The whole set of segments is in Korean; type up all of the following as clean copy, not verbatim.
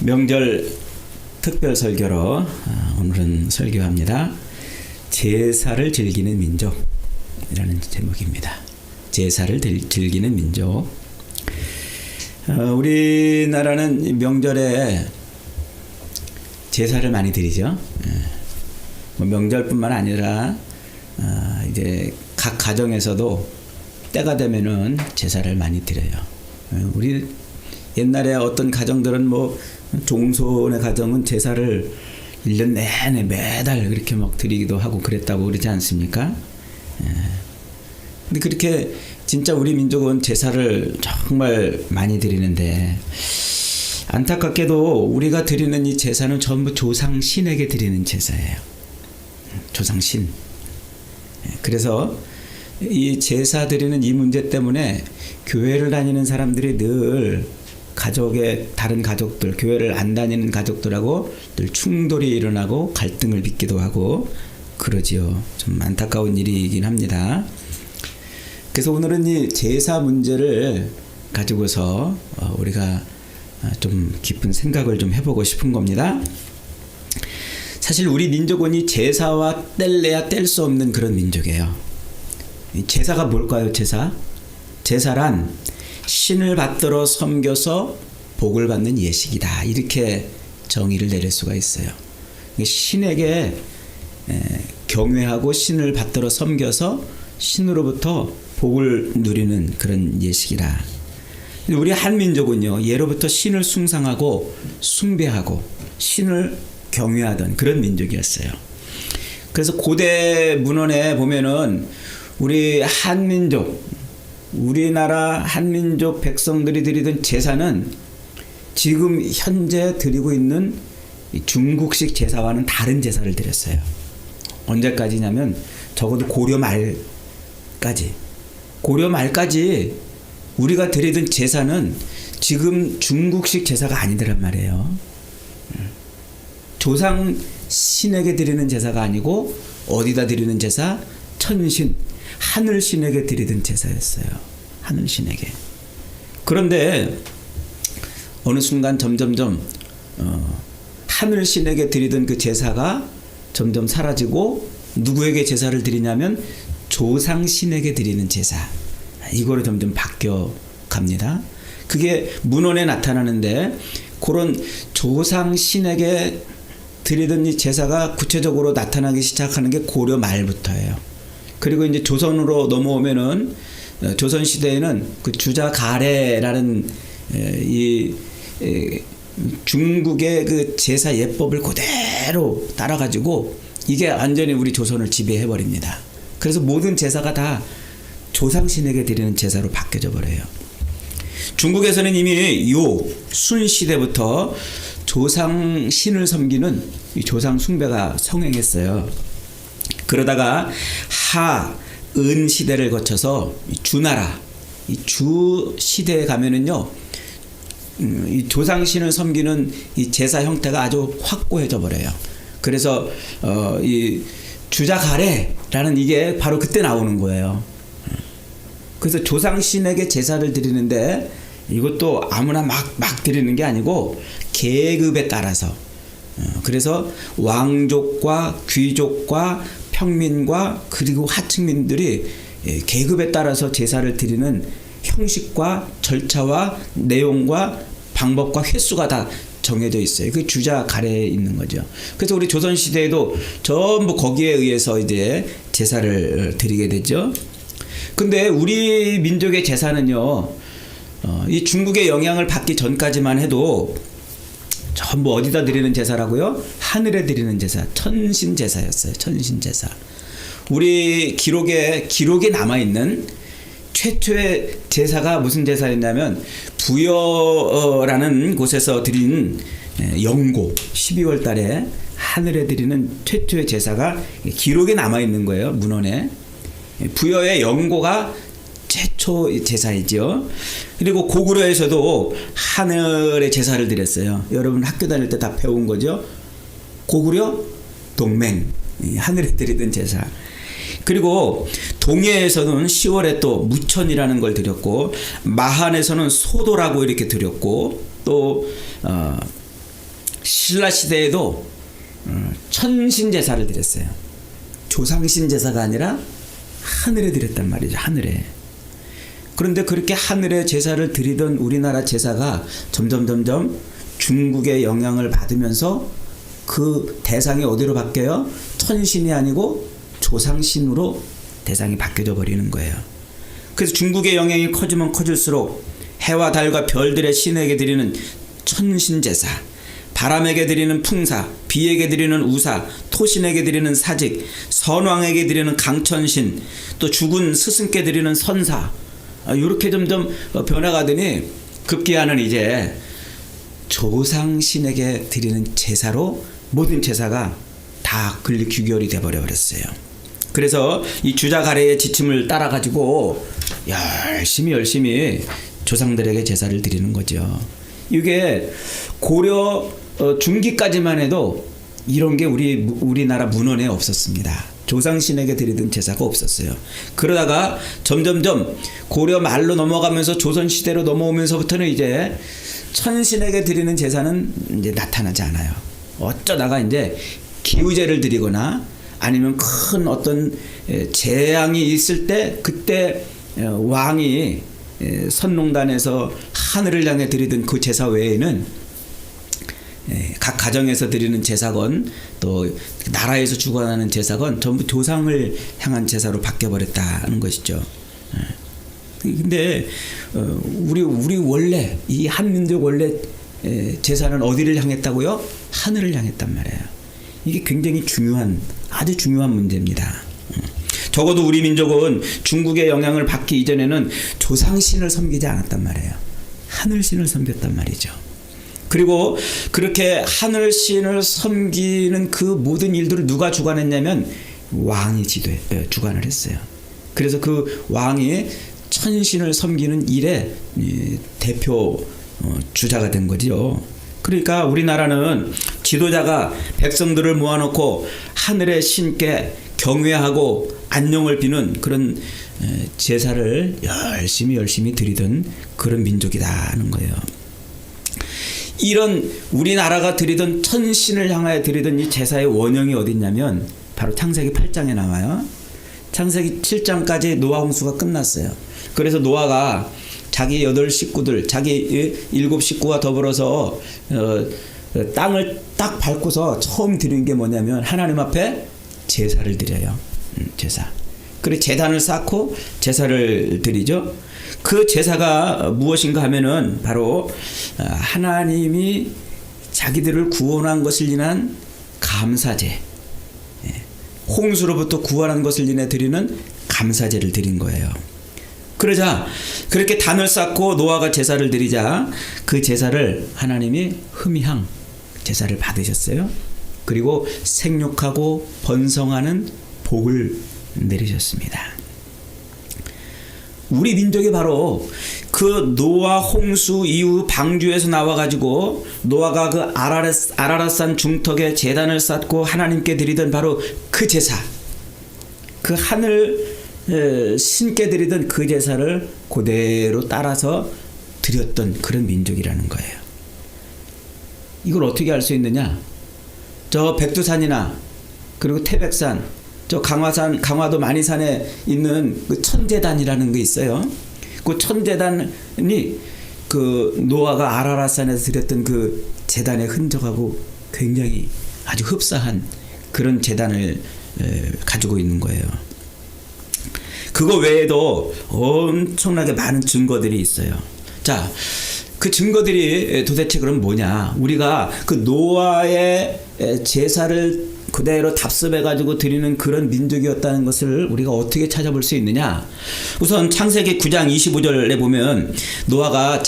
명절 특별 설교로 오늘은 설교합니다. 제사를 즐기는 민족이라는 제목입니다. 제사를 즐기는 민족. 우리나라는 명절에 제사를 많이 드리죠. 명절뿐만 아니라 이제 각 가정에서도 때가 되면은 제사를 많이 드려요. 우리 옛날에 어떤 가정들은 종손의 가정은 제사를 1년 내내 매달 그렇게 막 드리기도 하고 그랬다고 그러지 않습니까? 근데 그렇게 진짜 우리 민족은 제사를 정말 많이 드리는데 안타깝게도 우리가 드리는 이 제사는 전부 조상신에게 드리는 제사예요. 조상신. 그래서 이 제사 드리는 이 문제 때문에 교회를 다니는 사람들이 늘 다른 가족들, 교회를 안 다니는 가족들하고 늘 충돌이 일어나고 갈등을 빚기도 하고 그러지요. 좀 안타까운 일이긴 합니다. 그래서 오늘은 이 제사 문제를 가지고서 우리가 좀 깊은 생각을 좀 해보고 싶은 겁니다. 사실 우리 민족은 이 제사와 뗄래야 뗄 수 없는 그런 민족이에요. 이 제사가 뭘까요? 제사란 신을 받들어 섬겨서 복을 받는 예식이다. 이렇게 정의를 내릴 수가 있어요. 신에게 경외하고 신을 받들어 섬겨서 신으로부터 복을 누리는 그런 예식이다. 우리 한민족은요, 예로부터 신을 숭상하고 숭배하고 신을 경외하던 그런 민족이었어요. 그래서 고대 문헌에 보면은 우리나라 한민족 백성들이 드리던 제사는 지금 현재 드리고 있는 중국식 제사와는 다른 제사를 드렸어요. 언제까지냐면 적어도 고려 말까지 우리가 드리던 제사는 지금 중국식 제사가 아니더란 말이에요. 조상 신에게 드리는 제사가 아니고 어디다 드리는 제사? 천신, 하늘신에게 드리던 제사였어요. 하늘신에게. 그런데 어느 순간 점점점 하늘신에게 드리던 그 제사가 점점 사라지고 누구에게 제사를 드리냐면 조상신에게 드리는 제사. 이거로 점점 바뀌어 갑니다. 그게 문헌에 나타나는데 그런 조상신에게 드리던 이 제사가 구체적으로 나타나기 시작하는 게 고려 말부터예요. 그리고 이제 조선으로 넘어오면은 조선 시대에는 그 주자가래라는 중국의 그 제사 예법을 그대로 따라가지고 이게 완전히 우리 조선을 지배해 버립니다. 그래서 모든 제사가 다 조상신에게 드리는 제사로 바뀌어져 버려요. 중국에서는 이미 순 시대부터 조상신을 섬기는 이 조상 숭배가 성행했어요. 그러다가 은 시대를 거쳐서 주나라, 이 주 시대에 가면은요, 이 조상신을 섬기는 이 제사 형태가 아주 확고해져 버려요. 그래서 이 주자가래라는 이게 바로 그때 나오는 거예요. 그래서 조상신에게 제사를 드리는데 이것도 아무나 막 드리는 게 아니고 계급에 따라서, 그래서 왕족과 귀족과 평민과 그리고 하층민들이 계급에 따라서 제사를 드리는 형식과 절차와 내용과 방법과 횟수가 다 정해져 있어요. 그 주자가래에 있는 거죠. 그래서 우리 조선시대에도 전부 거기에 의해서 이제 제사를 드리게 되죠. 근데 우리 민족의 제사는요, 이 중국의 영향을 받기 전까지만 해도 전부 어디다 드리는 제사라고요? 하늘에 드리는 제사, 천신제사였어요. 천신제사. 우리 기록에 남아있는 최초의 제사가 무슨 제사였냐면 부여라는 곳에서 드린 영고, 12월 달에 하늘에 드리는 최초의 제사가 기록에 남아있는 거예요. 문헌에. 부여의 영고가 최초 제사이죠. 그리고 고구려에서도 하늘의 제사를 드렸어요. 여러분 학교 다닐 때 다 배운 거죠. 고구려 동맹, 하늘에 드리던 제사. 그리고 동해에서는 10월에 또 무천이라는 걸 드렸고, 마한에서는 소도라고 이렇게 드렸고, 또 신라 시대에도 천신 제사를 드렸어요. 조상신 제사가 아니라 하늘에 드렸단 말이죠. 하늘에. 그런데 그렇게 하늘에 제사를 드리던 우리나라 제사가 점점 중국의 영향을 받으면서 그 대상이 어디로 바뀌어요? 천신이 아니고 조상신으로 대상이 바뀌어져 버리는 거예요. 그래서 중국의 영향이 커지면 커질수록 해와 달과 별들의 신에게 드리는 천신제사, 바람에게 드리는 풍사, 비에게 드리는 우사, 토신에게 드리는 사직, 선왕에게 드리는 강천신, 또 죽은 스승께 드리는 선사, 이렇게 점점 변화가더니 급기야는 이제 조상신에게 드리는 제사로 모든 제사가 다 규결이 돼버려 버렸어요. 그래서 이 주자가래의 지침을 따라 가지고 열심히 조상들에게 제사를 드리는 거죠. 이게 고려 중기까지만 해도 이런 게 우리나라 문헌에 없었습니다. 조상신에게 드리던 제사가 없었어요. 그러다가 점점점 고려 말로 넘어가면서 조선 시대로 넘어오면서부터는 이제 천신에게 드리는 제사는 이제 나타나지 않아요. 어쩌다가 이제 기우제를 드리거나 아니면 큰 어떤 재앙이 있을 때 그때 왕이 선농단에서 하늘을 향해 드리던 그 제사 외에는 각 가정에서 드리는 제사건 또 나라에서 주관하는 제사건 전부 조상을 향한 제사로 바뀌어버렸다는 것이죠. 근데 우리 원래 이 한민족 원래 제사는 어디를 향했다고요? 하늘을 향했단 말이에요. 이게 굉장히 아주 중요한 문제입니다. 적어도 우리 민족은 중국의 영향을 받기 이전에는 조상신을 섬기지 않았단 말이에요. 하늘신을 섬겼단 말이죠. 그리고 그렇게 하늘신을 섬기는 그 모든 일들을 누가 주관했냐면 왕이 주관을 했어요. 그래서 그 왕이 천신을 섬기는 일의 대표 주자가 된 거죠. 그러니까 우리나라는 지도자가 백성들을 모아놓고 하늘의 신께 경외하고 안녕을 비는 그런 제사를 열심히 드리던 그런 민족이라는 거예요. 이런 우리나라가 드리던 천신을 향하여 드리던 이 제사의 원형이 어딨냐면 바로 창세기 8장에 나와요. 창세기 7장까지 노아 홍수가 끝났어요. 그래서 노아가 자기 8식구들, 자기 7식구와 더불어서 땅을 딱 밟고서 처음 드린 게 뭐냐면 하나님 앞에 제사를 드려요. 제사. 그리고 제단을 쌓고 제사를 드리죠. 그 제사가 무엇인가 하면은 바로 하나님이 자기들을 구원한 것을 인한 감사제, 홍수로부터 구원한 것을 인해 드리는 감사제를 드린 거예요. 그러자 그렇게 단을 쌓고 노아가 제사를 드리자 그 제사를 하나님이 흠향 제사를 받으셨어요. 그리고 생육하고 번성하는 복을 내리셨습니다. 우리 민족이 바로 그 노아 홍수 이후 방주에서 나와가지고 노아가 그 아라랏산 중턱에 제단을 쌓고 하나님께 드리던 바로 그 제사, 그 하늘 신께 드리던 그 제사를 그대로 따라서 드렸던 그런 민족이라는 거예요. 이걸 어떻게 알 수 있느냐? 저 백두산이나 그리고 태백산, 저 강화도 만이산에 있는 그 천제단이라는 게 있어요. 그 천제단이 그 노아가 아라랏산에서 드렸던 그 제단의 흔적하고 굉장히 아주 흡사한 그런 제단을 가지고 있는 거예요. 그거 외에도 엄청나게 많은 증거들이 있어요. 자, 그 증거들이 도대체 그럼 뭐냐? 우리가 그 노아의 제사를 그대로 답습해가지고 드리는 그런 민족이었다는 것을 우리가 어떻게 찾아볼 수 있느냐? 우선 창세기 9장 25절에 보면 노아가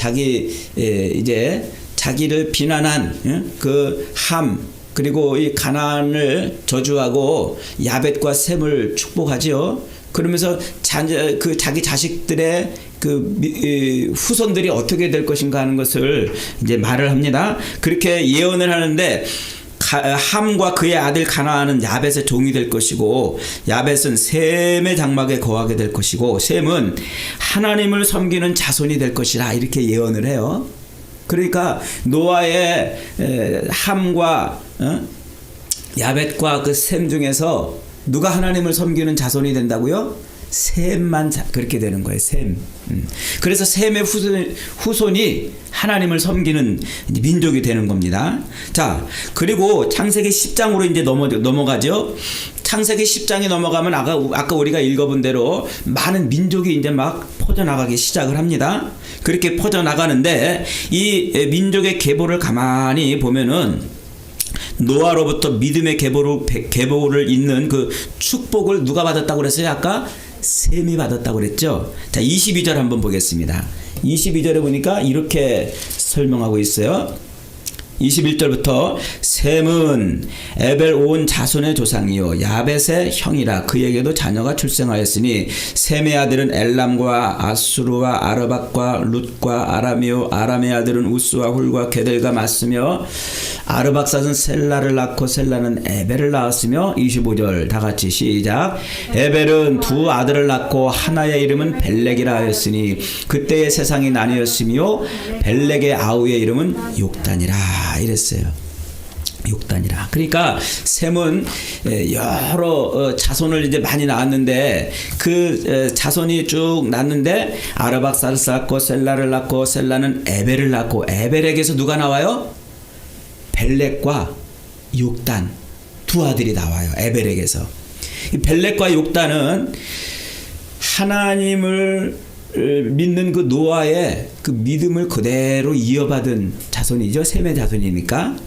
이제 자기를 비난한 그 함, 그리고 이 가나안을 저주하고 야벳과 셈을 축복하지요. 그러면서 자기 자식들의 그 후손들이 어떻게 될 것인가 하는 것을 이제 말을 합니다. 그렇게 예언을 하는데 함과 그의 아들 가나안은 야벳의 종이 될 것이고 야벳은 셈의 장막에 거하게 될 것이고 셈은 하나님을 섬기는 자손이 될 것이라 이렇게 예언을 해요. 그러니까 노아의 함과 야벳과 그 셈 중에서 누가 하나님을 섬기는 자손이 된다고요? 셈만 그렇게 되는 거예요. 셈. 그래서 셈의 후손이 하나님을 섬기는 민족이 되는 겁니다. 자, 그리고 창세기 10장으로 이제 넘어가죠. 창세기 10장에 넘어가면 아까 우리가 읽어본 대로 많은 민족이 이제 막 퍼져나가기 시작을 합니다. 그렇게 퍼져나가는데 이 민족의 계보를 가만히 보면은 노아로부터 믿음의 계보를 잇는 그 축복을 누가 받았다고 그랬어요? 아까 셈이 받았다고 그랬죠. 자, 22절 한번 보겠습니다. 22절에 보니까 이렇게 설명하고 있어요. 21절부터 셈은 에벨 온 자손의 조상이요 야벳의 형이라 그에게도 자녀가 출생하였으니 셈의 아들은 엘람과 아수르와 아르박과 룻과 아람이요 아람의 아들은 우스와 훌과 게델과 맞으며 아르박삿은 셀라를 낳고 셀라는 에벨을 낳았으며 25절 다같이 시작. 에벨은 두 아들을 낳고 하나의 이름은 벨렉이라 하였으니 그때의 세상이 나뉘었으며 벨렉의 아우의 이름은 욕단이라 이랬어요. 욕단이라. 그러니까 셈은 여러 자손을 이제 많이 낳았는데 그 자손이 쭉 낳는데 아르박삿을 낳고 셀라를 낳고 셀라는 에벨을 낳고 에벨에게서 누가 나와요? 벨렉과 욕단 두 아들이 나와요. 에벨에게서. 이 벨렉과 욕단은 하나님을 믿는 그 노아의 그 믿음을 그대로 이어받은 자손이죠. 셈의 자손이니까.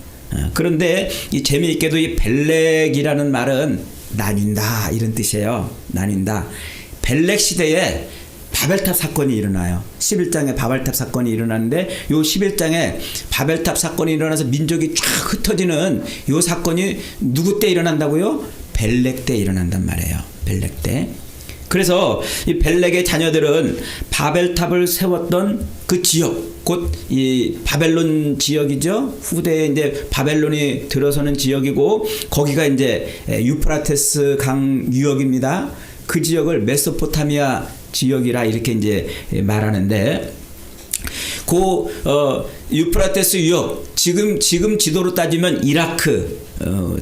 그런데 이 재미있게도 이 벨렉이라는 말은 나뉜다 이런 뜻이에요. 나뉜다. 벨렉 시대에 바벨탑 사건이 일어나요. 11장에 바벨탑 사건이 일어나는데 요 11장에 바벨탑 사건이 일어나서 민족이 쫙 흩어지는 요 사건이 누구 때 일어난다고요? 벨렉 때 일어난단 말이에요. 벨렉 때. 그래서 이 벨렉의 자녀들은 바벨탑을 세웠던 그 지역, 곧 이 바벨론 지역이죠. 후대에 이제 바벨론이 들어서는 지역이고 거기가 이제 유프라테스 강 유역입니다. 그 지역을 메소포타미아 지역이라 이렇게 이제 말하는데 그 유프라테스 유역 지금 지도로 따지면 이라크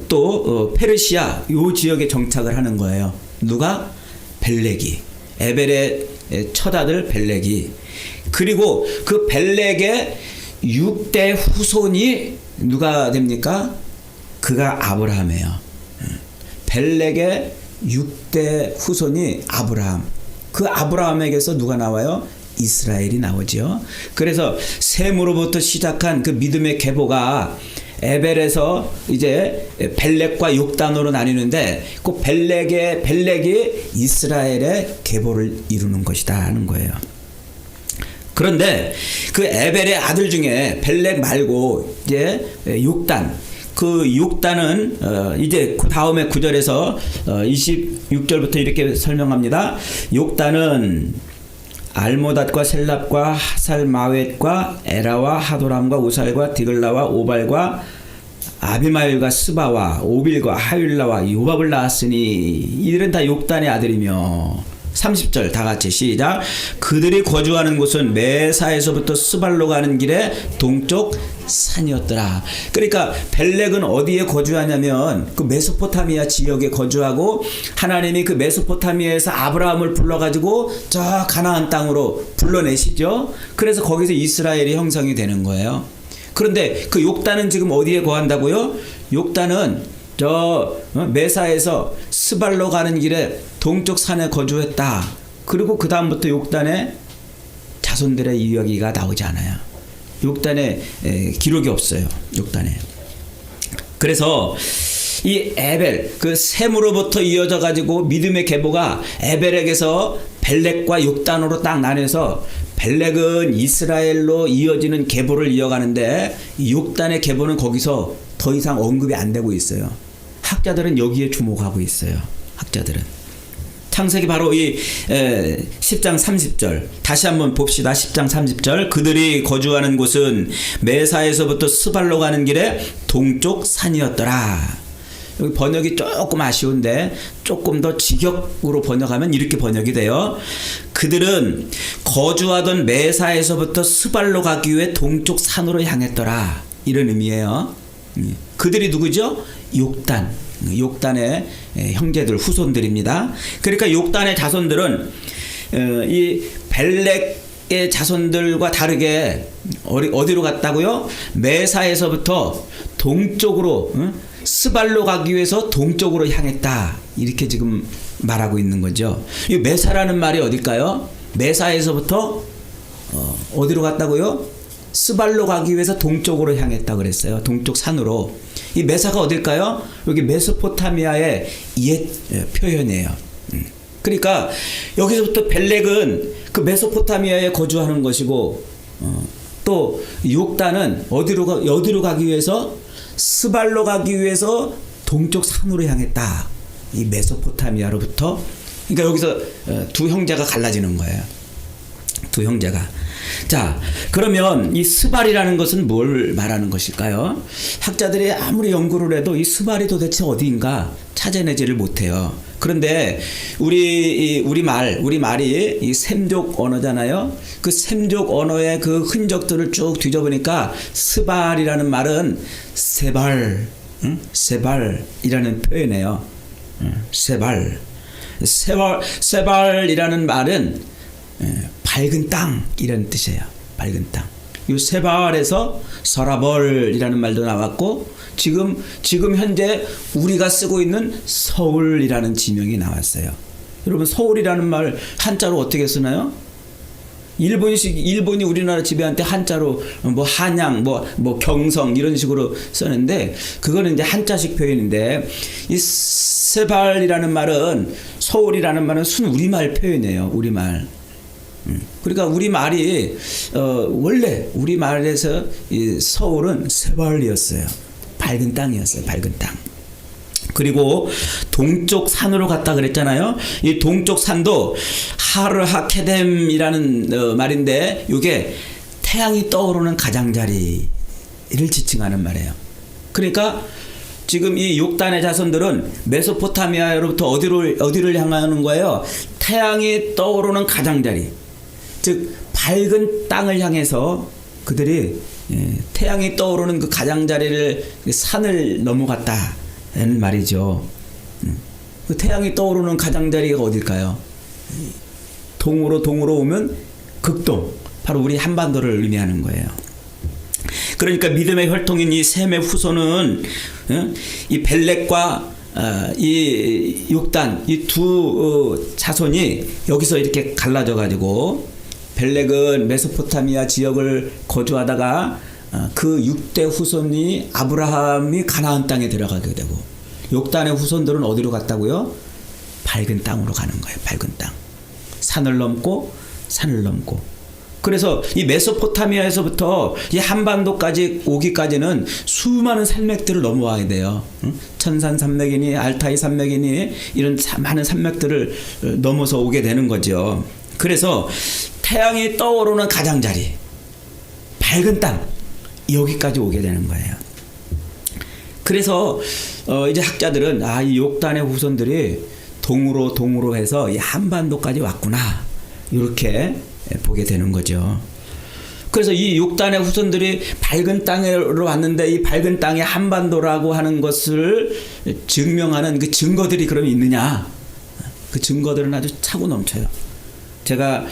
또 페르시아 요 지역에 정착을 하는 거예요. 누가? 벨렉이. 에벨의 첫 아들 벨렉이. 그리고 그 벨렉의 6대 후손이 누가 됩니까? 그가 아브라함이에요. 벨렉의 6대 후손이 아브라함. 그 아브라함에게서 누가 나와요? 이스라엘이 나오죠. 그래서 셈으로부터 시작한 그 믿음의 계보가 에벨에서 이제 벨렉과 욕단으로 나뉘는데 그 벨렉이 이스라엘의 계보를 이루는 것이다 하는 거예요. 그런데 그 에벨의 아들 중에 벨렉 말고 이제 욕단, 그 욕단은 이제 그 다음에 9절에서 26절부터 이렇게 설명합니다. 욕단은 알모닷과 셀랍과 하살마웻과 에라와 하도람과 우살과 디글라와 오발과 아비마일과 스바와 오빌과 하윌라와 요밥을 낳았으니 이들은 다 욕단의 아들이며 30절 다같이 시작. 그들이 거주하는 곳은 메사에서부터 스발로 가는 길에 동쪽 산이었더라. 그러니까 벨렉은 어디에 거주하냐면 그 메소포타미아 지역에 거주하고 하나님이 그 메소포타미아에서 아브라함을 불러가지고 저 가나안 땅으로 불러내시죠. 그래서 거기서 이스라엘이 형성이 되는 거예요. 그런데 그 욕단은 지금 어디에 거한다고요? 욕단은 저 메사에서 스발로 가는 길에 동쪽 산에 거주했다. 그리고 그 다음부터 욕단의 자손들의 이야기가 나오지 않아요. 욕단에 기록이 없어요. 욕단에. 그래서 이 에벨 그 셈으로부터 이어져 가지고 믿음의 계보가 에벨에게서 벨렉과 욕단으로 딱 나뉘어서 벨렉은 이스라엘로 이어지는 계보를 이어가는데 욕단의 계보는 거기서 더 이상 언급이 안 되고 있어요. 학자들은 여기에 주목하고 있어요. 학자들은. 창세기 바로 이 10장 30절 다시 한번 봅시다. 10장 30절 그들이 거주하는 곳은 메사에서부터 스발로 가는 길에 동쪽 산이었더라. 여기 번역이 조금 아쉬운데 조금 더 직역으로 번역하면 이렇게 번역이 돼요. 그들은 거주하던 메사에서부터 스발로 가기 위해 동쪽 산으로 향했더라. 이런 의미예요. 그들이 누구죠? 욕단의 형제들, 후손들입니다. 그러니까 욕단의 자손들은 이 벨렉의 자손들과 다르게 어디로 갔다고요? 메사에서부터 동쪽으로, 스발로 가기 위해서 동쪽으로 향했다. 이렇게 지금 말하고 있는 거죠. 이 메사라는 말이 어딜까요? 메사에서부터 어디로 갔다고요? 스발로 가기 위해서 동쪽으로 향했다 그랬어요. 동쪽 산으로. 이 메사가 어딜까요? 여기 메소포타미아의 옛 표현이에요. 그러니까 여기서부터 벨렉은 그 메소포타미아에 거주하는 것이고, 또 욕단은 어디로 가기 위해서? 스발로 가기 위해서 동쪽 산으로 향했다. 이 메소포타미아로부터. 그러니까 여기서 두 형제가 갈라지는 거예요. 두 형제가. 자, 그러면 이 스발이라는 것은 뭘 말하는 것일까요? 학자들이 아무리 연구를 해도 이 스발이 도대체 어디인가 찾아내지를 못해요. 그런데 우리 말이 이 셈족 언어잖아요. 그 셈족 언어의 그 흔적들을 쭉 뒤져보니까 스발이라는 말은 세발이라는 표현이에요. 세발이라는 말은 밝은 땅 이런 뜻이에요. 밝은 땅. 이 세발에서 서라벌이라는 말도 나왔고, 지금 현재 우리가 쓰고 있는 서울이라는 지명이 나왔어요. 여러분, 서울이라는 말 한자로 어떻게 쓰나요? 일본이 우리나라 지배한테 한자로 뭐 한양, 뭐 경성 이런 식으로 쓰는데, 그거는 이제 한자식 표현인데, 이 세발이라는 말은, 서울이라는 말은 순 우리말 표현이에요. 우리말. 그러니까 우리말이 원래 우리말에서 이 서울은 세발이었어요. 밝은 땅이었어요. 밝은 땅. 그리고 동쪽 산으로 갔다 그랬잖아요. 이 동쪽 산도 하르하케뎀이라는 말인데, 이게 태양이 떠오르는 가장자리를 지칭하는 말이에요. 그러니까 지금 이 욕단의 자손들은 메소포타미아로부터 어디를 향하는 거예요? 태양이 떠오르는 가장자리, 즉 밝은 땅을 향해서 그들이 태양이 떠오르는 그 가장자리를, 산을 넘어갔다는 말이죠. 그 태양이 떠오르는 가장자리가 어딜까요? 동으로 오면 극동, 바로 우리 한반도를 의미하는 거예요. 그러니까 믿음의 혈통인 이 셈의 후손은 이 벨렉과 이 욕단, 이 두 자손이 여기서 이렇게 갈라져 가지고, 벨렉은 메소포타미아 지역을 거주하다가 그 6대 후손이 아브라함이 가나안 땅에 들어가게 되고, 욕단의 후손들은 어디로 갔다고요? 밝은 땅으로 가는 거예요. 밝은 땅. 산을 넘고. 그래서 이 메소포타미아에서부터 이 한반도까지 오기까지는 수많은 산맥들을 넘어와야 돼요. 천산 산맥이니 알타이 산맥이니 이런 많은 산맥들을 넘어서 오게 되는 거죠. 그래서 태양이 떠오르는 가장자리, 밝은 땅, 여기까지 오게 되는 거예요. 그래서 이제 학자들은 이 욕단의 후손들이 동으로 해서 이 한반도까지 왔구나, 이렇게 보게 되는 거죠. 그래서 이 욕단의 후손들이 밝은 땅으로 왔는데, 이 밝은 땅이 한반도라고 하는 것을 증명하는 그 증거들이 그럼 있느냐? 그 증거들은 아주 차고 넘쳐요. 제가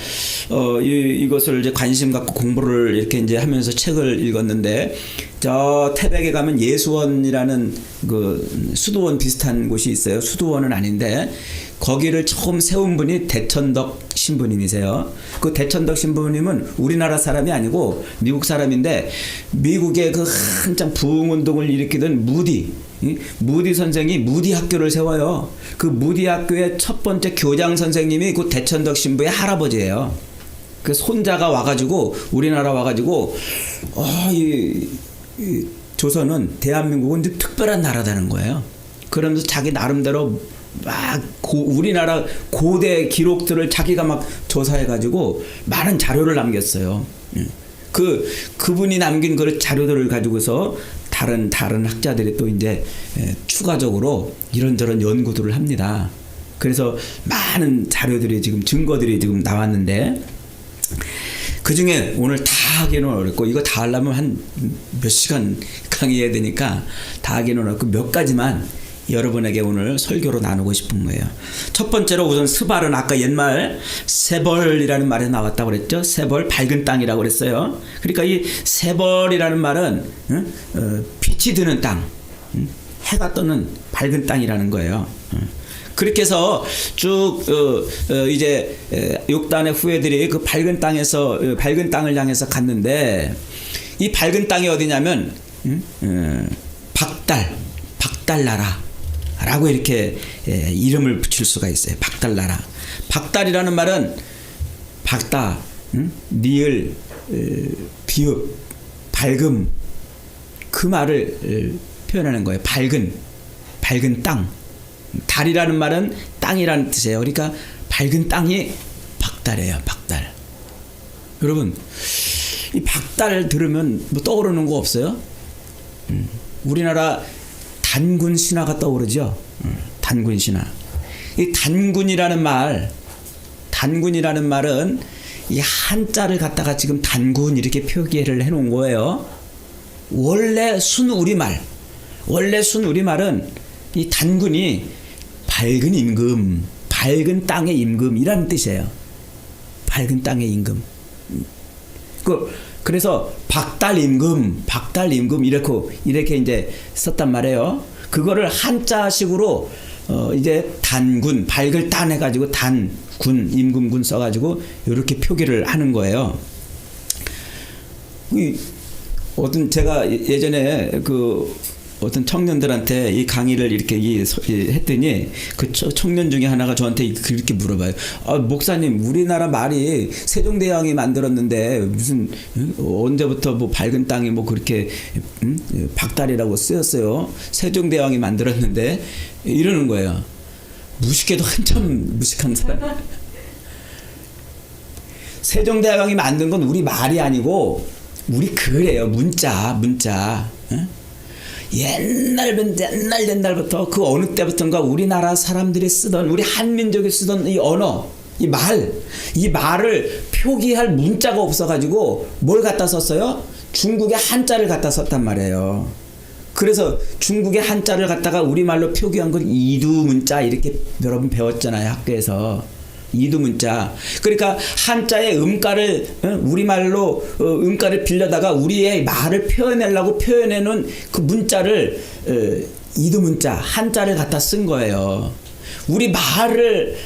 이것을 이제 관심 갖고 공부를 이렇게 이제 하면서 책을 읽었는데, 저 태백에 가면 예수원이라는 그 수도원 비슷한 곳이 있어요. 수도원은 아닌데 거기를 처음 세운 분이 대천덕 신부님이세요. 그 대천덕 신부님은 우리나라 사람이 아니고 미국 사람인데, 미국의 그 한참 부흥운동을 일으키던 무디 선생이 무디 학교를 세워요. 그 무디 학교의 첫 번째 교장 선생님이 그 대천덕 신부의 할아버지예요. 그 손자가 와가지고 우리나라 와가지고 이 조선은, 대한민국은 특별한 나라다는 거예요. 그러면서 자기 나름대로 막 우리나라 고대 기록들을 자기가 막 조사해가지고 많은 자료를 남겼어요. 그분이 남긴 그 자료들을 가지고서 다른 학자들이 또 이제 추가적으로 이런저런 연구들을 합니다. 그래서 많은 자료들이 지금 증거들이 지금 나왔는데 그 중에 오늘 다 하기는 어렵고 이거 다 하려면 한 몇 시간 강의해야 되니까 다 하기는 어렵고 몇 가지만 여러분에게 오늘 설교로 나누고 싶은 거예요. 첫 번째로 우선 스발은 아까 옛말 세벌이라는 말이 나왔다고 그랬죠. 세벌, 밝은 땅이라고 그랬어요. 그러니까 이 세벌이라는 말은 빛이 드는 땅, 해가 떠는 밝은 땅이라는 거예요. 그렇게 해서 쭉 이제 욕단의 후예들이 그 밝은 땅에서 밝은 땅을 향해서 갔는데 이 밝은 땅이 어디냐면 박달나라 라고 이렇게 이름을 붙일 수가 있어요. 박달나라. 박달이라는 말은 박다, 니을, 비읍, 밝음 그 말을 표현하는 거예요. 밝은 땅. 달이라는 말은 땅이라는 뜻이에요. 그러니까 밝은 땅이 박달이에요. 박달. 여러분 이 박달 들으면 뭐 떠오르는 거 없어요? 우리나라 단군 신화가 떠오르죠. 단군 신화. 이 단군이라는 말은 이 한자를 갖다가 지금 단군 이렇게 표기를 해놓은 거예요. 원래 순우리말은 이 단군이 밝은 임금, 밝은 땅의 임금이라는 뜻이에요. 밝은 땅의 임금. 그래서 박달임금 이렇게 이제 썼단 말이에요. 그거를 한자식으로 이제 단군, 밝을 딴 해가지고 단군, 임금군 써가지고 이렇게 표기를 하는 거예요. 제가 예전에 어떤 청년들한테 이 강의를 이렇게 했더니 그 청년 중에 하나가 저한테 그렇게 물어봐요. 목사님, 우리나라 말이 세종대왕이 만들었는데 무슨 언제부터 뭐 밝은 땅이 뭐 그렇게 박달이라고 쓰였어요? 세종대왕이 만들었는데 이러는 거예요. 무식해도 한참 무식한 사람. 세종대왕이 만든 건 우리 말이 아니고 우리 글이에요. 문자. 옛날부터 그 어느 때부터인가 우리나라 사람들이 쓰던 우리 한민족이 쓰던 이 언어, 이 말을 표기할 문자가 없어가지고 뭘 갖다 썼어요? 중국의 한자를 갖다 썼단 말이에요. 그래서 중국의 한자를 갖다가 우리말로 표기한 건 이두문자 이렇게 여러분 배웠잖아요, 학교에서. 이두문자. 그러니까 한자의 음가를 우리말로 음가를 빌려다가 우리의 말을 표현하려고 표현해놓은 그 문자를 이두문자 한자를 갖다 쓴 거예요. 우리 말을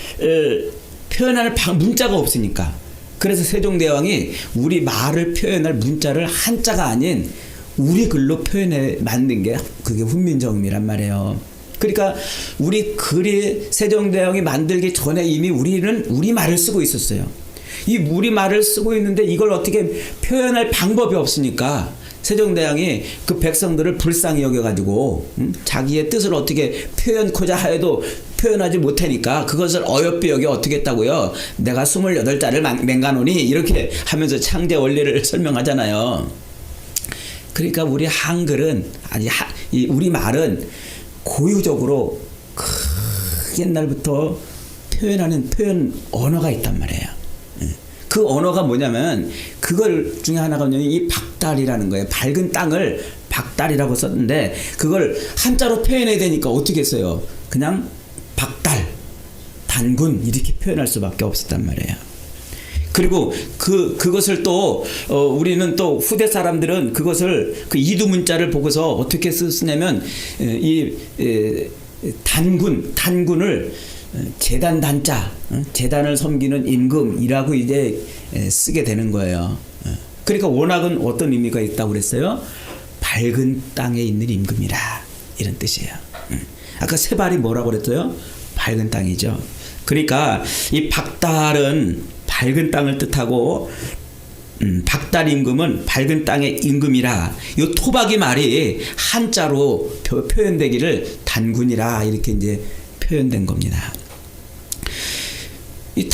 표현할 문자가 없으니까. 그래서 세종대왕이 우리 말을 표현할 문자를 한자가 아닌 우리 글로 표현해 만든 게 그게 훈민정음이란 말이에요. 그러니까 우리 글이 세종대왕이 만들기 전에 이미 우리는 우리말을 쓰고 있었어요. 이 우리말을 쓰고 있는데 이걸 어떻게 표현할 방법이 없으니까 세종대왕이 그 백성들을 불쌍히 여겨가지고 자기의 뜻을 어떻게 표현코자 하여도 표현하지 못하니까 그것을 어여삐 여겨 어떻게 했다고요? 내가 28자를 맹가노니 이렇게 하면서 창제 원리를 설명하잖아요. 그러니까 우리 한글은 이 우리말은 고유적으로 옛날부터 표현 언어가 있단 말이에요. 그 언어가 뭐냐면 그걸 중에 하나가 이 박달이라는 거예요. 밝은 땅을 박달이라고 썼는데 그걸 한자로 표현해야 되니까 어떻게 써요? 그냥 박달, 단군 이렇게 표현할 수밖에 없었단 말이에요. 그리고 그것을 또 우리는 또 후대 사람들은 그것을 그 이두문자를 보고서 어떻게 쓰냐면 이 단군을 재단 단자, 재단을 섬기는 임금이라고 이제 쓰게 되는 거예요. 그러니까 원학은 어떤 의미가 있다고 그랬어요? 밝은 땅에 있는 임금이라 이런 뜻이에요. 아까 세발이 뭐라고 그랬어요? 밝은 땅이죠. 그러니까 이 박달은 밝은 땅을 뜻하고 박달 임금은 밝은 땅의 임금이라 이 토박이 말이 한자로 표현되기를 단군이라 이렇게 이제 표현된 겁니다. 이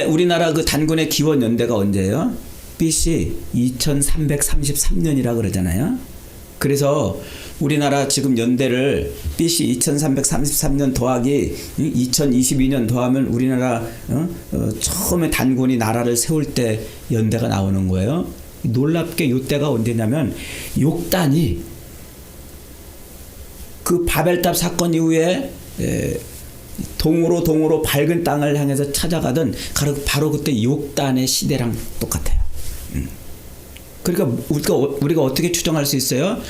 우리나라 그 단군의 기원 연대가 언제예요? BC 2333년이라 그러잖아요. 그래서 우리나라 지금 연대를 BC 2333년 더하기 2022년 더하면 우리나라 처음에 단군이 나라를 세울 때 연대가 나오는 거예요. 놀랍게 이때가 언제냐면 욕단이 그 바벨탑 사건 이후에 동으로 밝은 땅을 향해서 찾아가던 바로 그때 욕단의 시대랑 똑같아요. 그러니까 우리가 어떻게 추정할 수 있어요?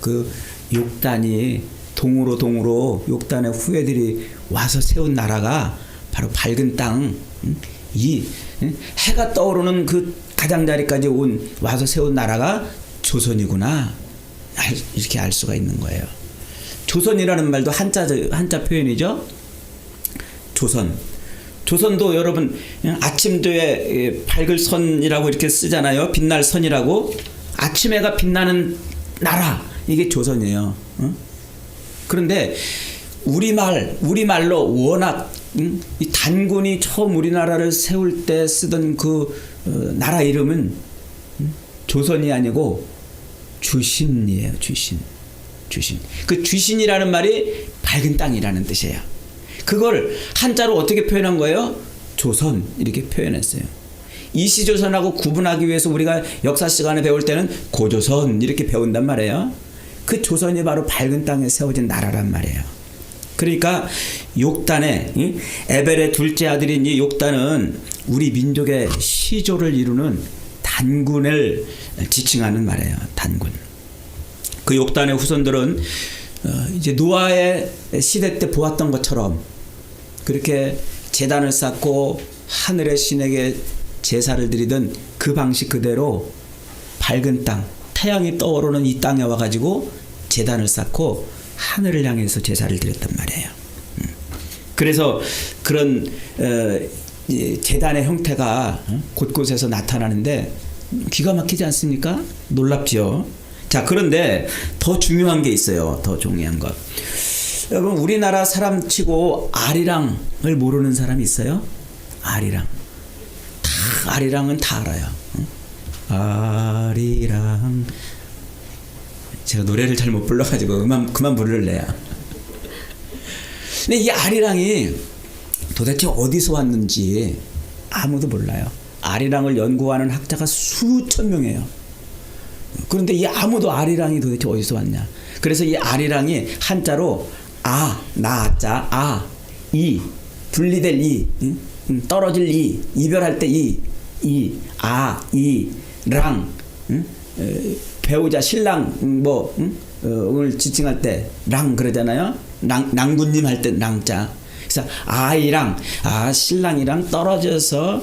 그 욕단이 동으로 욕단의 후예들이 와서 세운 나라가 바로 밝은 땅, 이 해가 떠오르는 그 가장자리까지 와서 세운 나라가 조선이구나, 이렇게 알 수가 있는 거예요. 조선이라는 말도 한자 표현이죠. 조선도 여러분 아침도에 밝을 선이라고 이렇게 쓰잖아요. 빛날 선이라고. 아침해가 빛나는 나라, 이게 조선이에요. 그런데 우리말로 워낙 이 단군이 처음 우리나라를 세울 때 쓰던 그 나라 이름은 조선이 아니고 주신이에요. 주신. 그 주신이라는 말이 밝은 땅이라는 뜻이에요. 그걸 한자로 어떻게 표현한 거예요? 조선, 이렇게 표현했어요. 이시조선하고 구분하기 위해서 우리가 역사 시간에 배울 때는 고조선 이렇게 배운단 말이에요. 그 조선이 바로 밝은 땅에 세워진 나라란 말이에요. 그러니까 욕단에 에벨의 둘째 아들인 이 욕단은 우리 민족의 시조를 이루는 단군을 지칭하는 말이에요. 단군. 그 욕단의 후손들은 이제 노아의 시대 때 보았던 것처럼 그렇게 제단을 쌓고 하늘의 신에게 제사를 드리던 그 방식 그대로 밝은 땅, 태양이 떠오르는 이 땅에 와가지고 제단을 쌓고 하늘을 향해서 제사를 드렸단 말이에요. 그래서 그런 제단의 형태가 곳곳에서 나타나는데 기가 막히지 않습니까? 놀랍지요. 자, 그런데 더 중요한 게 있어요. 더 중요한 것. 여러분, 우리나라 사람 치고 아리랑을 모르는 사람이 있어요? 아리랑은 다 알아요. 아리랑. 제가 노래를 잘 못 불러가지고 그만 부를래요. 근데 이 아리랑이 도대체 어디서 왔는지 아무도 몰라요. 아리랑을 연구하는 학자가 수천 명이에요. 그런데 이 아무도 아리랑이 도대체 어디서 왔냐. 그래서 이 아리랑이 한자로 나자, 이, 분리될 이, 떨어질 이, 이별할 때 이, 랑, 배우자, 신랑, 을 지칭할 때 랑 그러잖아요. 랑군님 할 때 랑자. 그래서 아이랑, 신랑이랑 떨어져서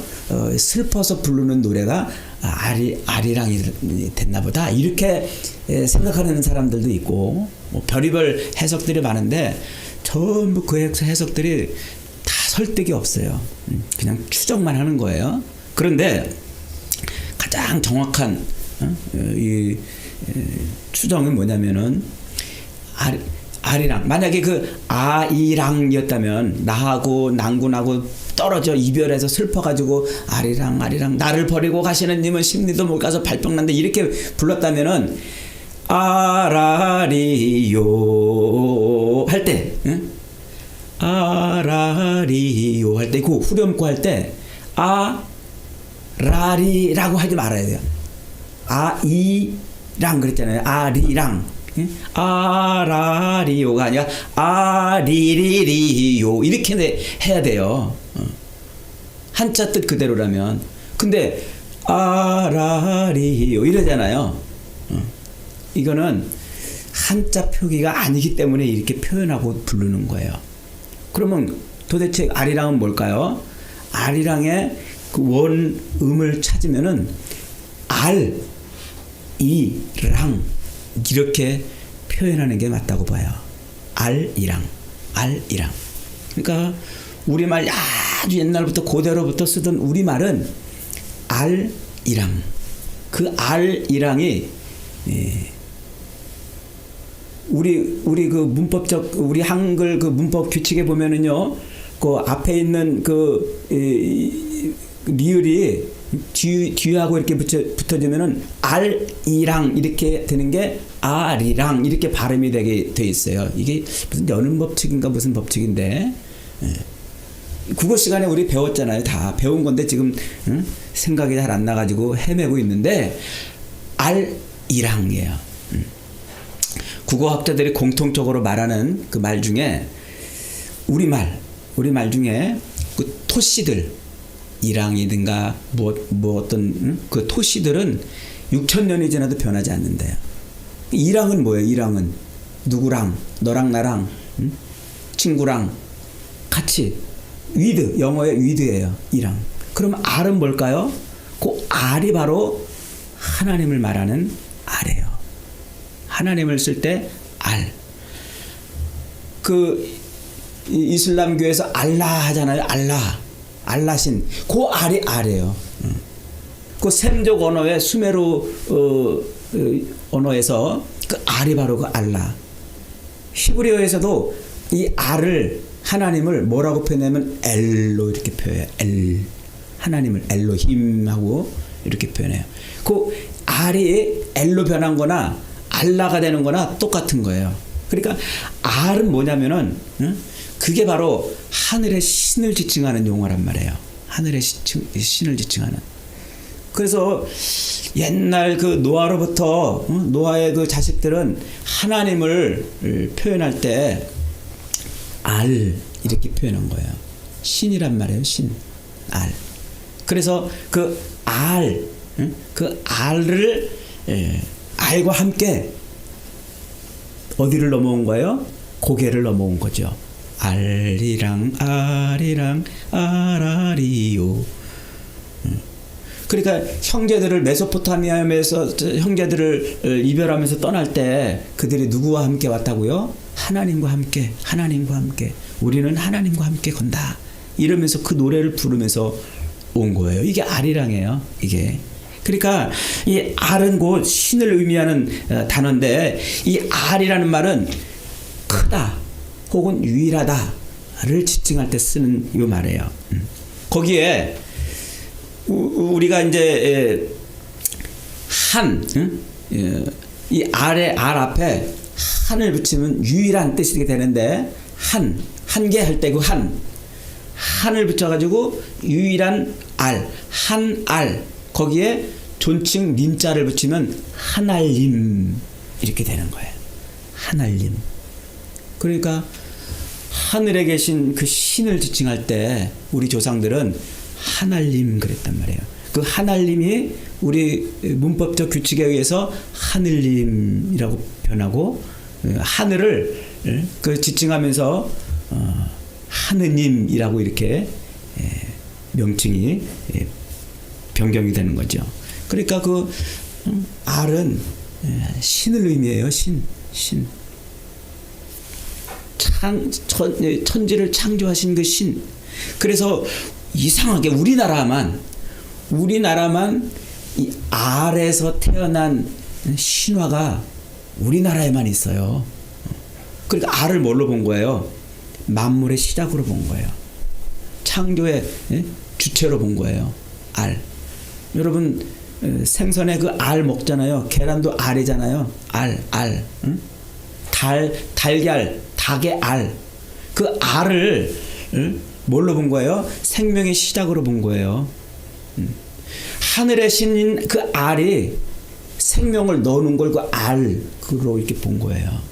슬퍼서 부르는 노래가 아리랑이 됐나 보다, 이렇게 생각하는 사람들도 있고, 별의별 해석들이 많은데 전부 그 해석들이 다 설득이 없어요. 그냥 추정만 하는 거예요. 그런데 가장 정확한 이 추정은 뭐냐면은 아리랑, 만약에 그 아이랑이었다면 나하고 난군하고 떨어져 이별해서 슬퍼가지고 아리랑 나를 버리고 가시는 님은 심리도 못 가서 발병난데 이렇게 불렀다면은 아라리요 할 때, 아라리요 할 때, 그 후렴구 할 때 아라리라고 하지 말아야 돼요. 아이랑 그랬잖아요. 아리랑. 아라리요가 아니라 아리리리요 이렇게 해야 돼요. 한자 뜻 그대로라면. 근데 아라리요 이러잖아요. 이거는 한자 표기가 아니기 때문에 이렇게 표현하고 부르는 거예요. 그러면 도대체 아리랑은 뭘까요? 아리랑의 그 원음을 찾으면은 이랑 이렇게 표현하는 게 맞다고 봐요. 알이랑. 그러니까 우리말 아주 옛날부터 고대로부터 쓰던 우리말은 알이랑. 그 알이랑이 우리 그 문법적 우리 한글 그 문법 규칙에 보면은요, 그 앞에 있는 그 리을이 뒤하고 이렇게 붙어지면은 알이랑 이렇게 되는 게 알이랑 이렇게 발음이 되게 돼 있어요. 이게 무슨 여는 법칙인가 무슨 법칙인데, 국어 시간에 우리 배웠잖아요. 다 배운 건데 지금 생각이 잘 안 나가지고 헤매고 있는데, 알이랑이에요. 국어학자들이 공통적으로 말하는 그 말 중에 우리 말 중에 그 토시들, 이랑이든가 뭐 어떤 그 토시들은 6,000년이 지나도 변하지 않는데요. 이랑은 뭐예요? 이랑은 누구랑, 너랑 나랑, 친구랑 같이, 위드, 영어의 위드예요. 이랑. 그럼 알은 뭘까요? 그 알이 바로 하나님을 말하는 알이에요. 하나님을 쓸 때 알. 그 이슬람교에서 알라 하잖아요. 알라신. 그 알이 알이에요. 그 셈족 언어의 수메르 언어에서 그 알이 바로 그 알라. 히브리어에서도 이 알을, 하나님을 뭐라고 표현하면 엘로 이렇게 표현해요. 엘. 하나님을 엘로힘하고 이렇게 표현해요. 그 알이 엘로 변한 거나 알라가 되는 거나 똑같은 거예요. 그러니까 알은 뭐냐면은 그게 바로 하늘의 신을 지칭하는 용어란 말이에요. 하늘의 신을 지칭하는. 그래서 옛날 그 노아로부터 노아의 그 자식들은 하나님을 표현할 때 알 이렇게 표현한 거예요. 신이란 말이에요. 신. 알. 그래서 그 알을 알과 함께 어디를 넘어온 거예요? 고개를 넘어온 거죠. 알이랑 아라리요. 그러니까 형제들을 메소포타미아에서 형제들을 이별하면서 떠날 때 그들이 누구와 함께 왔다고요? 하나님과 함께 우리는 하나님과 함께 건다 이러면서 그 노래를 부르면서 온 거예요. 이게 알이랑이에요. 이게. 그러니까 이 알은 곧 신을 의미하는 단어인데, 이 알이라는 말은 크다 혹은 유일하다를 지칭할 때 쓰는 이 말이에요. 거기에 우리가 이제 이 알 앞에 한을 붙이면 유일한 뜻이 되는데, 한개 할 때 그 한을 붙여가지고 유일한 알, 한 알, 거기에 존칭 님자를 붙이면 하날님 이렇게 되는 거예요. 하날님. 그러니까 하늘에 계신 그 신을 지칭할 때 우리 조상들은 하날님 그랬단 말이에요. 그 하날님이 우리 문법적 규칙에 의해서 하늘님이라고 변하고, 하늘을 그 지칭하면서 하느님이라고 이렇게 명칭이 변경이 되는 거죠. 그러니까 그 알은 신을 의미해요. 신. 천지를 창조하신 그 신. 그래서 이상하게 우리나라만 이 알에서 태어난 신화가 우리나라에만 있어요. 그러니까 알을 뭘로 본 거예요? 만물의 시작으로 본 거예요. 창조의 주체로 본 거예요. 알. 여러분 생선에 그 알 먹잖아요. 계란도 알이잖아요. 알. 응? 달걀, 닭의 알. 그 알을 뭘로 본 거예요? 생명의 시작으로 본 거예요. 하늘의 신인 그 알이 생명을 넣는 걸 그 알로 이렇게 본 거예요.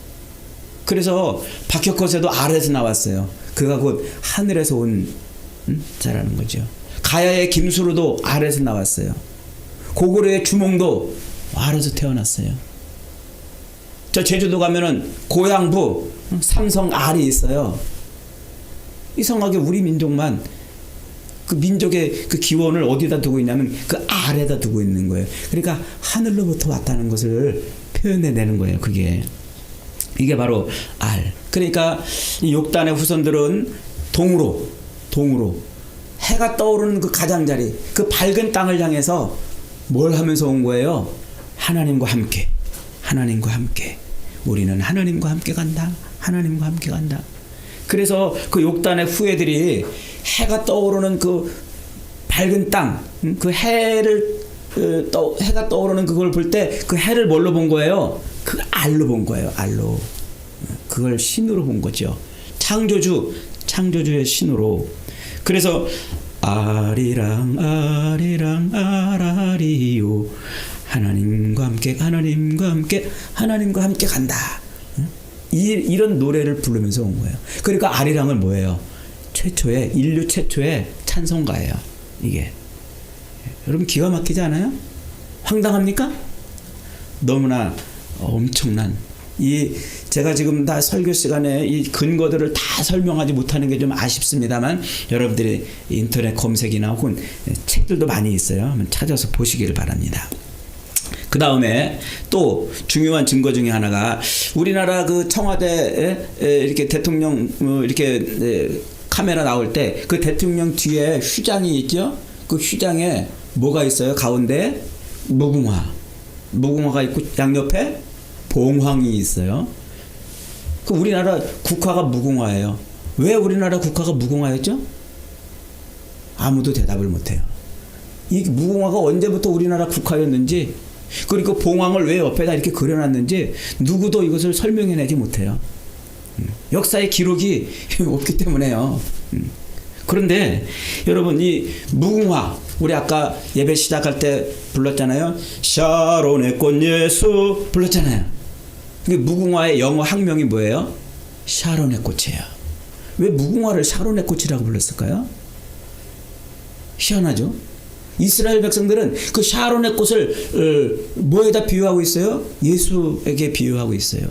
그래서 박혁거세도 알에서 나왔어요. 그가 곧 하늘에서 온 자라는 거죠. 가야의 김수로도 알에서 나왔어요. 고구려의 주몽도 알에서 태어났어요. 저 제주도 가면은 고향부 삼성 알이 있어요. 이상하게 우리 민족만 그 민족의 그 기원을 어디다 두고 있냐면 그 알에다 두고 있는 거예요. 그러니까 하늘로부터 왔다는 것을 표현해내는 거예요. 이게 바로 알. 그러니까 이 욕단의 후손들은 동으로 해가 떠오르는 그 가장자리, 그 밝은 땅을 향해서 뭘 하면서 온 거예요? 하나님과 함께 우리는 하나님과 함께 간다. 그래서 그 욕단의 후예들이 해가 떠오르는 그 맑은 땅, 그 해를 해가 떠오르는 그걸 볼 때 그 해를 뭘로 본 거예요? 그 알로 본 거예요. 알로. 그걸 신으로 본 거죠. 창조주의 신으로. 그래서 아리랑 아리랑 아라리요, 하나님과 함께 간다. 이런 노래를 부르면서 온 거예요. 그러니까 아리랑은 뭐예요? 인류 최초의 찬송가예요. 이게. 여러분 기가 막히지 않아요? 황당합니까? 너무나 엄청난, 제가 지금 다 설교 시간에 이 근거들을 다 설명하지 못하는 게 좀 아쉽습니다만, 여러분들이 인터넷 검색이나 혹은 책들도 많이 있어요. 한번 찾아서 보시기를 바랍니다. 그 다음에 또 중요한 증거 중에 하나가, 우리나라 그 청와대 이렇게 대통령 이렇게 카메라 나올 때 그 대통령 뒤에 휘장이 있죠. 그 휘장에 뭐가 있어요? 가운데 무궁화가 있고 양옆에 봉황이 있어요. 그 우리나라 국화가 무궁화예요. 왜 우리나라 국화가 무궁화였죠? 아무도 대답을 못해요. 이 무궁화가 언제부터 우리나라 국화였는지, 그리고 봉황을 왜 옆에다 이렇게 그려놨는지 누구도 이것을 설명해내지 못해요. 역사의 기록이 없기 때문에요. 그런데 여러분, 이 무궁화, 우리 아까 예배 시작할 때 불렀잖아요. 샤론의 꽃 예수 불렀잖아요. 무궁화의 영어 학명이 뭐예요? 샤론의 꽃이에요. 왜 무궁화를 샤론의 꽃이라고 불렀을까요? 희한하죠? 이스라엘 백성들은 그 샤론의 꽃을 뭐에다 비유하고 있어요? 예수에게 비유하고 있어요.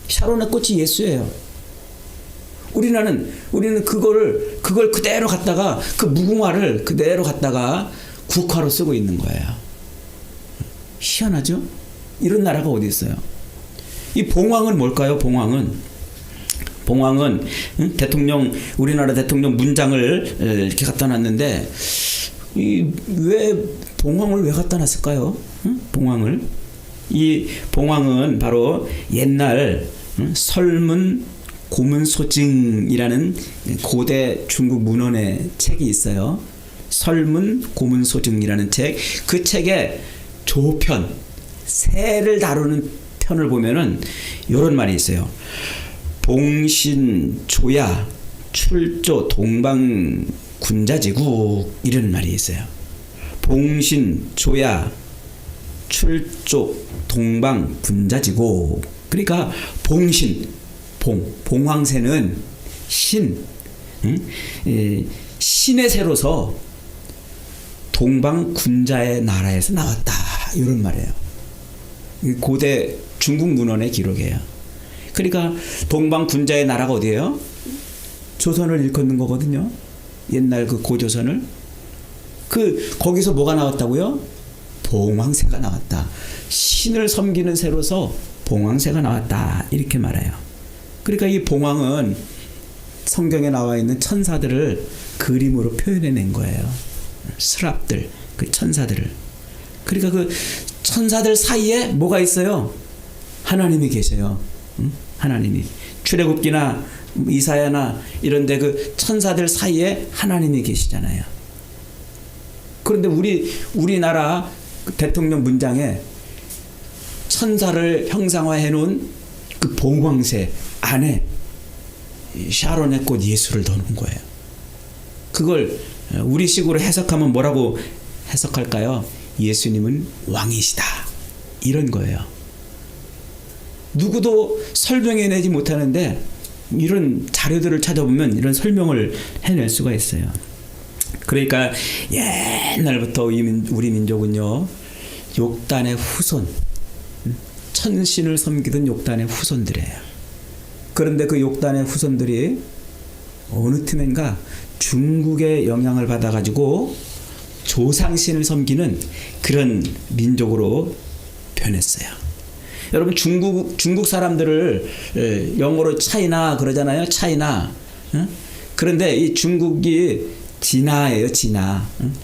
샤론의 꽃이 예수예요. 우리는 그걸 그대로 갖다가, 그 무궁화를 그대로 갖다가 국화로 쓰고 있는 거예요. 희한하죠? 이런 나라가 어디 있어요? 이 봉황은 뭘까요? 봉황은 우리나라 대통령 문장을 이렇게 갖다 놨는데, 봉황을 왜 갖다 놨을까요? 봉황을. 이 봉황은 바로 옛날 설문 고문소증이라는 고대 중국 문헌의 책이 있어요. 설문 고문소증이라는 책. 그 책의 조편, 새를 다루는 편을 보면은 이런 말이 있어요. 봉신조야 출조 동방군자지국, 이런 말이 있어요. 봉신조야 출조 동방군자지국. 그러니까 봉황새는 신의 새로서 동방군자의 나라에서 나왔다, 이런 말이에요. 고대 중국 문헌의 기록이에요. 그러니까 동방군자의 나라가 어디예요? 조선을 일컫는 거거든요. 옛날 그 고조선을. 거기서 뭐가 나왔다고요? 봉황새가 나왔다. 신을 섬기는 새로서 봉황새가 나왔다, 이렇게 말해요. 그러니까 이 봉황은 성경에 나와 있는 천사들을 그림으로 표현해낸 거예요. 스랍들, 그 천사들을. 그러니까 그 천사들 사이에 뭐가 있어요? 하나님이 계셔요. 하나님이. 출애굽기나 이사야나 이런데 그 천사들 사이에 하나님이 계시잖아요. 그런데 우리나라 대통령 문장에 천사를 형상화해 놓은 그 봉황새 안에 샤론의 꽃 예수를 넣는 거예요. 그걸 우리식으로 해석하면 뭐라고 해석할까요? 예수님은 왕이시다, 이런 거예요. 누구도 설명해내지 못하는데 이런 자료들을 찾아보면 이런 설명을 해낼 수가 있어요. 그러니까 옛날부터 우리 민족은요, 욕단의 후손, 천신을 섬기던 욕단의 후손들이에요. 그런데 그 욕단의 후손들이 어느 틈엔가 중국의 영향을 받아가지고 조상신을 섬기는 그런 민족으로 변했어요. 여러분, 중국 사람들을 영어로 차이나 그러잖아요. 차이나. 그런데 이 중국이 진화예요.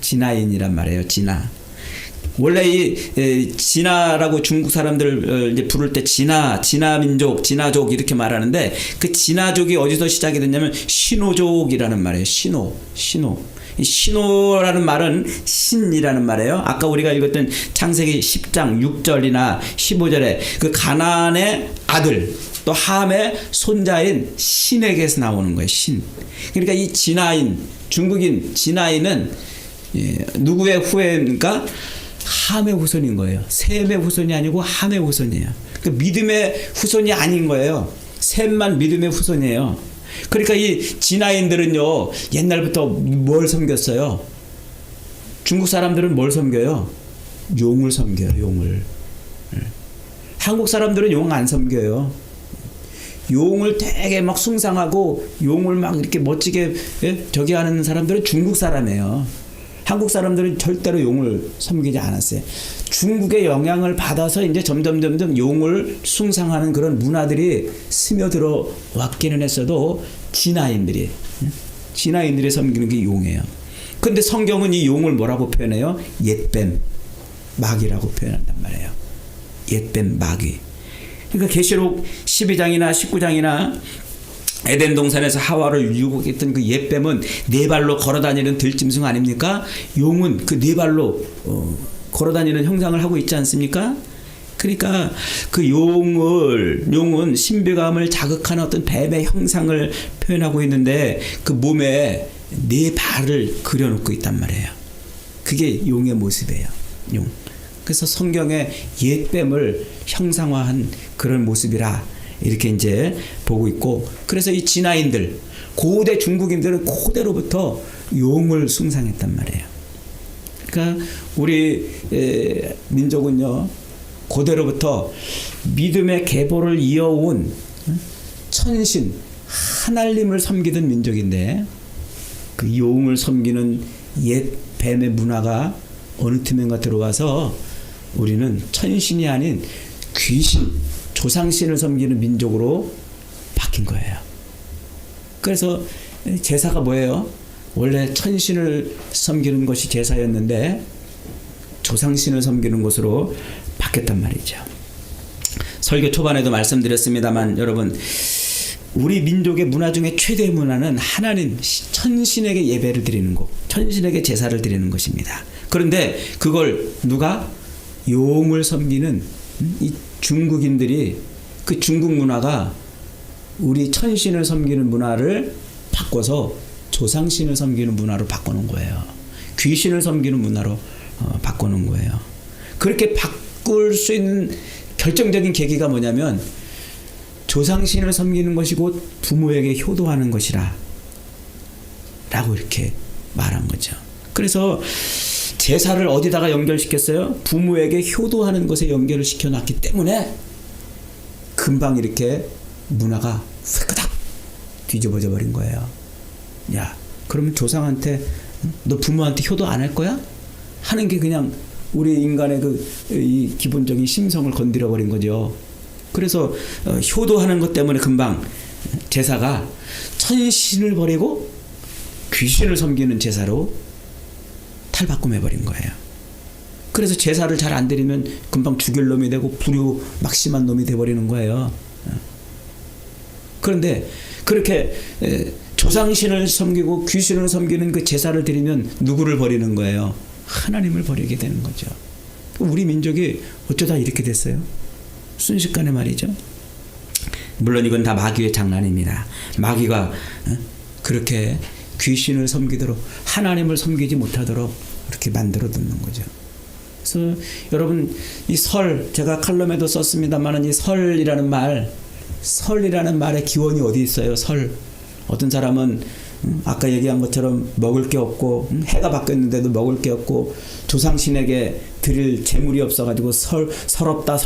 진화인이란 말이에요. 진화. 원래 진화라고 중국 사람들 이제 부를 때 진화민족, 진화족 이렇게 말하는데 그 진화족이 어디서 시작이 됐냐면 신호족이라는 말이에요. 신호. 이 신호라는 말은 신이라는 말이에요. 아까 우리가 읽었던 창세기 10장 6절이나 15절에 그 가나안의 아들 또 함의 손자인 신에게서 나오는 거예요. 신. 그러니까 이 진화인, 중국인 진화인은 누구의 후예입니까? 함의 후손인 거예요. 셈의 후손이 아니고 함의 후손이에요. 그러니까 믿음의 후손이 아닌 거예요. 셈만 믿음의 후손이에요. 그러니까 이 진화인들은요, 옛날부터 뭘 섬겼어요? 중국 사람들은 뭘 섬겨요? 용을 섬겨요, 용을. 한국 사람들은 용 안 섬겨요. 용을 되게 막 숭상하고 용을 막 이렇게 멋지게 저기 하는 사람들은 중국 사람이에요. 한국 사람들은 절대로 용을 섬기지 않았어요. 중국의 영향을 받아서 이제 점점 용을 숭상하는 그런 문화들이 스며들어 왔기는 했어도 진화인들이 섬기는 게 용이에요. 그런데 성경은 이 용을 뭐라고 표현해요? 옛뱀, 마귀라고 표현한단 말이에요. 옛뱀, 마귀. 그러니까 계시록 12장이나 19장이나 에덴 동산에서 하와를 유혹했던 그 옛뱀은 네 발로 걸어다니는 들짐승 아닙니까? 용은 그 네 발로 걸어다니는 형상을 하고 있지 않습니까? 그러니까 그 용은 신비감을 자극하는 어떤 뱀의 형상을 표현하고 있는데 그 몸에 네 발을 그려놓고 있단 말이에요. 그게 용의 모습이에요. 용. 그래서 성경에 옛뱀을 형상화한 그런 모습이라 이렇게 이제 보고 있고, 그래서 이 진화인들, 고대 중국인들은 고대로부터 용을 숭상했단 말이에요. 그러니까 우리 민족은요, 고대로부터 믿음의 계보를 이어온 천신 하나님을 섬기던 민족인데 그 용을 섬기는 옛 뱀의 문화가 어느 틈엔가 들어와서 우리는 천신이 아닌 귀신, 조상신을 섬기는 민족으로 바뀐 거예요. 그래서 제사가 뭐예요? 원래 천신을 섬기는 것이 제사였는데 조상신을 섬기는 것으로 바뀌었단 말이죠. 설교 초반에도 말씀드렸습니다만 여러분, 우리 민족의 문화 중에 최대의 문화는 하나님, 천신에게 예배를 드리는 것, 천신에게 제사를 드리는 것입니다. 그런데 그걸 누가? 용을 섬기는 이 중국인들이, 그 중국 문화가 우리 천신을 섬기는 문화를 바꿔서 조상신을 섬기는 문화로 바꾸는 거예요. 귀신을 섬기는 문화로 바꾸는 거예요. 그렇게 바꿀 수 있는 결정적인 계기가 뭐냐면 조상신을 섬기는 것이 곧 부모에게 효도하는 것이라 라고 이렇게 말한 거죠. 그래서 제사를 어디다가 연결시켰어요? 부모에게 효도하는 것에 연결을 시켜놨기 때문에 금방 이렇게 문화가 휘끄닥 뒤집어져 버린 거예요. 야, 그러면 조상한테 너 부모한테 효도 안 할 거야? 하는 게 그냥 우리 인간의 이 기본적인 심성을 건드려 버린 거죠. 그래서 효도하는 것 때문에 금방 제사가 천신을 버리고 귀신을 섬기는 제사로 탈바꿈해버린 거예요. 그래서 제사를 잘 안 드리면 금방 죽일 놈이 되고 불효 막심한 놈이 돼버리는 거예요. 그런데 그렇게 조상신을 섬기고 귀신을 섬기는 그 제사를 드리면 누구를 버리는 거예요? 하나님을 버리게 되는 거죠. 우리 민족이 어쩌다 이렇게 됐어요? 순식간에 말이죠. 물론 이건 다 마귀의 장난입니다. 마귀가 그렇게 귀신을 섬기도록, 하나님을 섬기지 못하도록 이렇게 만들어 두는 거죠. 그래서 여러분, 이 설, 제가 칼럼에도 썼습니다만 이 설이라는 말의 기원이 어디 있어요? 설. 어떤 사람은 아까 얘기한 것처럼 먹을 게 없고 해가 바뀌었는데도 먹을 게 없고 조상신에게 드릴 재물이 없어가지고 설없다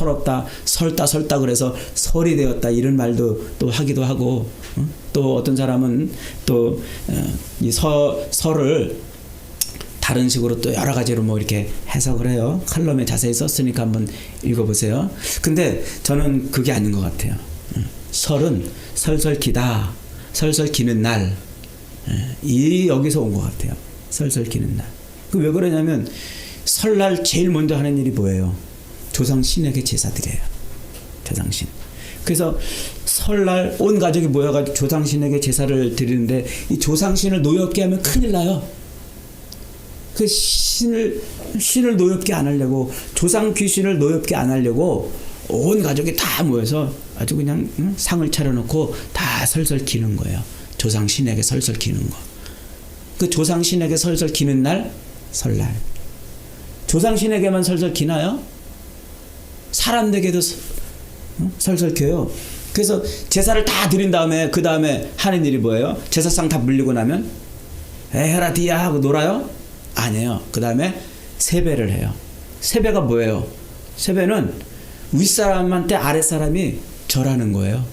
설다 그래서 설이 되었다 이런 말도 또 하기도 하고, 또 어떤 사람은 또 이 설을 다른 식으로 또 여러 가지로 뭐 이렇게 해석을 해요. 칼럼에 자세히 썼으니까 한번 읽어보세요. 근데 저는 그게 아닌 것 같아요. 설은 설설 기다, 설설 기는 날, 이 여기서 온 것 같아요. 설설 기는 날. 그 왜 그러냐면 설날 제일 먼저 하는 일이 뭐예요? 조상 신에게 제사 드려요. 조상신. 그래서 설날 온 가족이 모여가지고 조상신에게 제사를 드리는데 이 조상신을 노엽게 하면 큰일 나요. 그 신을 노엽게 안 하려고, 조상 귀신을 노엽게 안 하려고 온 가족이 다 모여서 아주 그냥 상을 차려놓고 다 설설 기는 거예요. 조상신에게 설설 기는 거. 그 조상신에게 설설 기는 날 설날. 조상신에게만 설설 기나요? 사람에게도 설설 켜요. 그래서 제사를 다 드린 다음에 그 다음에 하는 일이 뭐예요? 제사상 다 물리고 나면 에헤라 디야 하고 놀아요? 아니에요. 그 다음에 세배를 해요. 세배가 뭐예요? 세배는 윗사람한테 아랫사람이 절하는 거예요.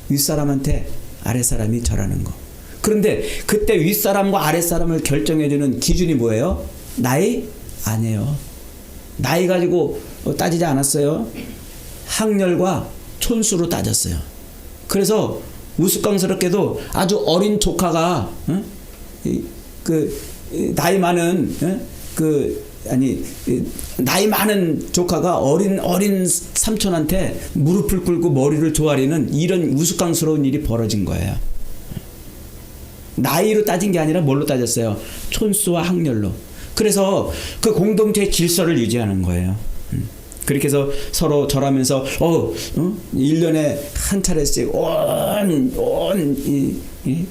윗사람한테 아랫사람이 절하는 거. 그런데 그때 윗사람과 아랫사람을 결정해주는 기준이 뭐예요? 나이? 아니에요. 나이 가지고 따지지 않았어요. 학렬과 촌수로 따졌어요. 그래서 우스꽝스럽게도 아주 어린 조카가 나이 많은 나이 많은 조카가 어린 삼촌한테 무릎을 꿇고 머리를 조아리는 이런 우스꽝스러운 일이 벌어진 거예요. 나이로 따진 게 아니라 뭘로 따졌어요? 촌수와 학렬로. 그래서 그 공동체의 질서를 유지하는 거예요. 그렇게 해서 서로 절하면서 1년에 한 차례씩 이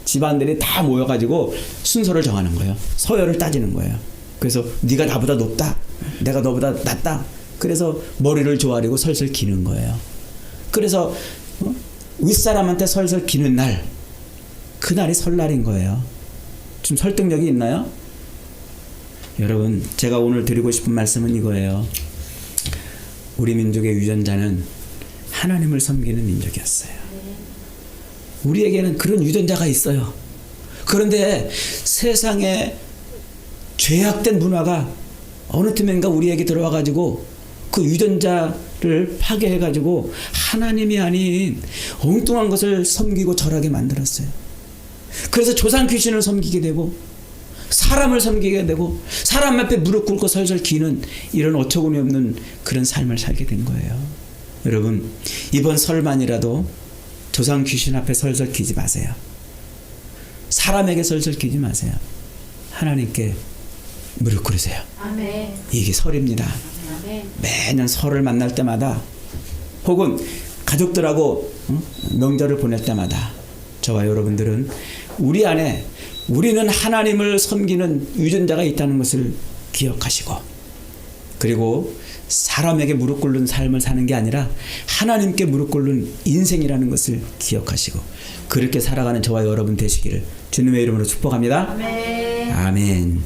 집안들이 다 모여가지고 순서를 정하는 거예요. 서열을 따지는 거예요. 그래서 네가 나보다 높다, 내가 너보다 낫다. 그래서 머리를 조아리고 설설 기는 거예요. 그래서 윗사람한테 설설 기는 날, 그날이 설날인 거예요. 좀 설득력이 있나요? 여러분, 제가 오늘 드리고 싶은 말씀은 이거예요. 우리 민족의 유전자는 하나님을 섬기는 민족이었어요. 우리에게는 그런 유전자가 있어요. 그런데 세상에 죄악된 문화가 어느 틈엔가 우리에게 들어와가지고 그 유전자를 파괴해가지고 하나님이 아닌 엉뚱한 것을 섬기고 절하게 만들었어요. 그래서 조상 귀신을 섬기게 되고 사람을 섬기게 되고 사람 앞에 무릎 꿇고 설설 기는 이런 어처구니 없는 그런 삶을 살게 된 거예요. 여러분, 이번 설만이라도 조상 귀신 앞에 설설 기지 마세요. 사람에게 설설 기지 마세요. 하나님께 무릎 꿇으세요. 아멘. 이게 설입니다. 아멘. 매년 설을 만날 때마다 혹은 가족들하고 명절을 보낼 때마다 저와 여러분들은 우리 안에 우리는 하나님을 섬기는 유전자가 있다는 것을 기억하시고, 그리고 사람에게 무릎 꿇는 삶을 사는 게 아니라 하나님께 무릎 꿇는 인생이라는 것을 기억하시고 그렇게 살아가는 저와 여러분 되시기를 주님의 이름으로 축복합니다. 아멘. 아멘.